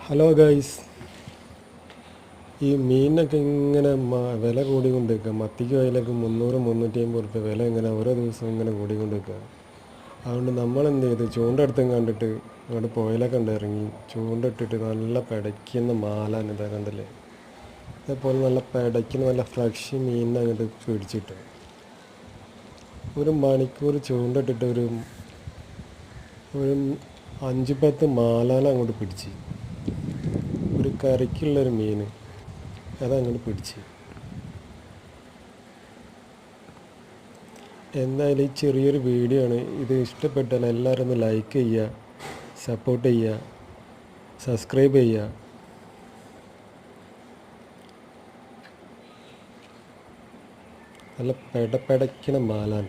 Hello guys, ഈ മീനൊക്കെ ഇങ്ങനെ വില കൂടിക്കൊണ്ടിരിക്കുക. മത്തിക്ക് വിലക്ക് 300-350 വില ഇങ്ങനെ ഓരോ ദിവസവും ഇങ്ങനെ കൂടിക്കൊണ്ടിരിക്കുക. അതുകൊണ്ട് നമ്മളെന്ത് ചെയ്തു, ചൂണ്ടെടുത്തും കണ്ടിട്ട് അങ്ങോട്ട് പുഴയിലൊക്കെ ഉണ്ട് ഇറങ്ങി ചൂണ്ടിട്ടിട്ട് നല്ല പിടയ്ക്കുന്ന മാലാൻ ഇതാ കണ്ടില്ലേ. അതേപോലെ നല്ല പിടയ്ക്കുന്ന നല്ല ഫ്രഷ് മീനിനെ അങ്ങോട്ട് പിടിച്ചിട്ട് ഒരു മണിക്കൂർ ചൂണ്ടിട്ടിട്ട് ഒരു ഒരു 5-10 മാലാൻ അങ്ങോട്ട് പിടിച്ച്, ഒരു കറിക്കുള്ളൊരു മീൻ അതങ്ങോട്ട് പിടിച്ച്. എന്തായാലും ഈ ചെറിയൊരു വീഡിയോ ആണ്. ഇത് ഇഷ്ടപ്പെട്ടാൽ എല്ലാവരും ഒന്ന് ലൈക്ക് ചെയ്യുക, സപ്പോർട്ട് ചെയ്യുക, സബ്സ്ക്രൈബ് ചെയ്യുക. നല്ല പെടയ്ക്കണ മാലാൻ.